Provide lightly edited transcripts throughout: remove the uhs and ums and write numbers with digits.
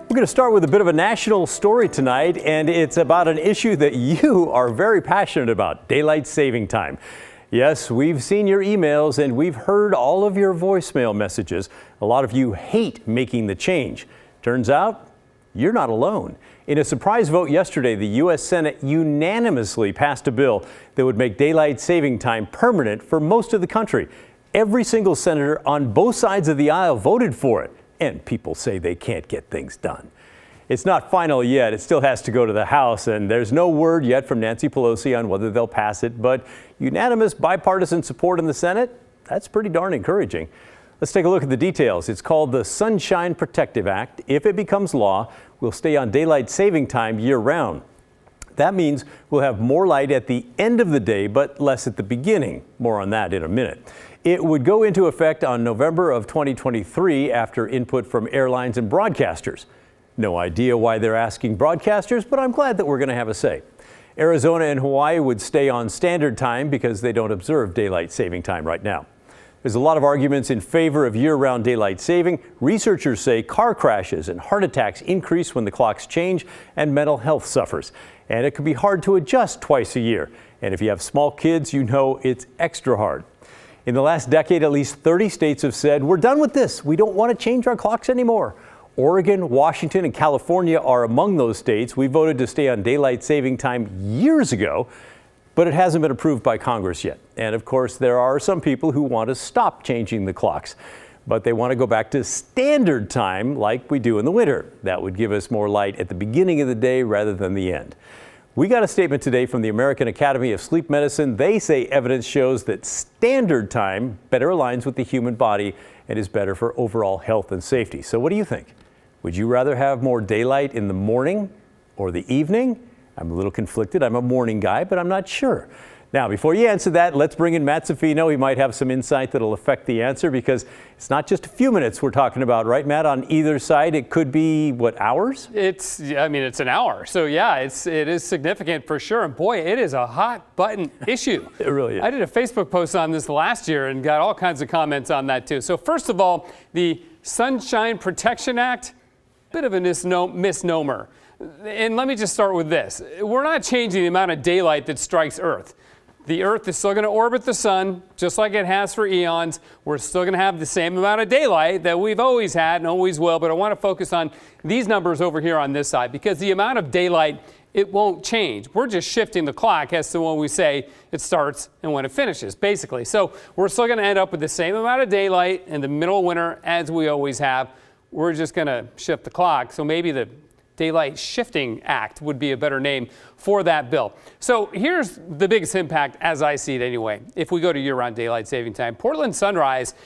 We're going to start with a bit of a national story tonight, and it's about an issue that you are very passionate about: daylight saving time. Yes, we've seen your emails and we've heard all of your voicemail messages. A lot of you hate making the change. Turns out you're not alone. In a surprise vote yesterday, the U.S. Senate unanimously passed a bill that would make daylight saving time permanent for most of the country. Every single senator on both sides of the aisle voted for it. And people say they can't get things done. It's not final yet. It still has to go to the House, and there's no word yet from Nancy Pelosi on whether they'll pass it. But unanimous bipartisan support in the Senate, that's pretty darn encouraging. Let's take a look at the details. It's called the Sunshine Protective Act. If it becomes law, we'll stay on daylight saving time year-round. That means we'll have more light at the end of the day, but less at the beginning. More on that in a minute. It would go into effect on November of 2023 after input from airlines and broadcasters. No idea why they're asking broadcasters, but I'm glad that we're going to have a say. Arizona and Hawaii would stay on standard time because they don't observe daylight saving time right now. There's a lot of arguments in favor of year-round daylight saving. Researchers say car crashes and heart attacks increase when the clocks change, and mental health suffers. And it can be hard to adjust twice a year. And if you have small kids, you know it's extra hard. In the last decade, at least 30 states have said, we're done with this. We don't want to change our clocks anymore. Oregon, Washington, and California are among those states. We voted to stay on daylight saving time years ago, but it hasn't been approved by Congress yet. And of course, there are some people who want to stop changing the clocks, but they want to go back to standard time like we do in the winter. That would give us more light at the beginning of the day rather than the end. We got a statement today from the American Academy of Sleep Medicine. They say evidence shows that standard time better aligns with the human body and is better for overall health and safety. So what do you think? Would you rather have more daylight in the morning or the evening? I'm a little conflicted. I'm a morning guy, but I'm not sure. Now, before you answer that, let's bring in Matt Zaffino. He might have some insight that'll affect the answer, because it's not just a few minutes we're talking about, right, Matt? On either side, it could be, what, hours? It's an hour. So, yeah, it is significant for sure. And, boy, it is a hot button issue. It really is. I did a Facebook post on this last year and got all kinds of comments on that, too. So, first of all, the Sunshine Protection Act, bit of a misnomer. And let me just start with this. We're not changing the amount of daylight that strikes Earth. The Earth is still going to orbit the sun, just like it has for eons. We're still going to have the same amount of daylight that we've always had and always will. But I want to focus on these numbers over here on this side, because the amount of daylight, it won't change. We're just shifting the clock as to when we say it starts and when it finishes, basically. So we're still going to end up with the same amount of daylight in the middle of winter as we always have. We're just going to shift the clock. So maybe the Daylight Shifting Act would be a better name for that bill. So here's the biggest impact, as I see it anyway, if we go to year-round daylight saving time. Portland sunrise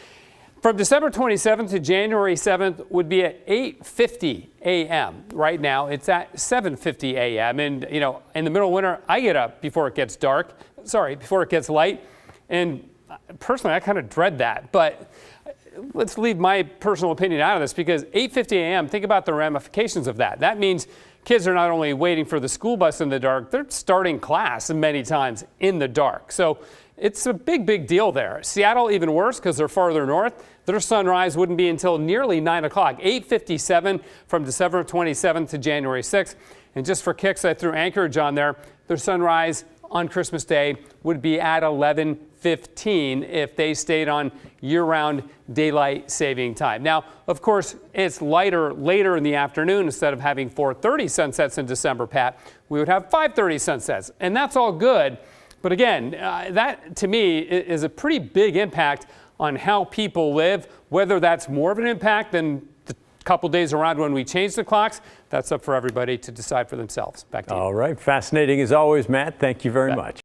from December 27th to January 7th would be at 8:50 a.m. Right now, it's at 7:50 a.m. And, you know, in the middle of winter, I get up before it gets before it gets light. And personally, I kind of dread that. But let's leave my personal opinion out of this, because 8:50 a.m., think about the ramifications of that. That means kids are not only waiting for the school bus in the dark, they're starting class many times in the dark. So it's a big deal there. Seattle, even worse, because they're farther north. Their sunrise wouldn't be until nearly 9 o'clock, 8:57 from December 27th to January 6th. And just for kicks, I threw Anchorage on there. Their sunrise on Christmas Day would be at 11:15 if they stayed on year-round daylight saving time. Now, of course, it's lighter later in the afternoon. Instead of having 4:30 sunsets in December, Pat, we would have 5:30 sunsets, and that's all good. But again, that to me is a pretty big impact on how people live. Whether that's more of an impact than the couple days around when we change the clocks, that's up for everybody to decide for themselves. Back to you. All right. Fascinating as always, Matt. Thank you very much.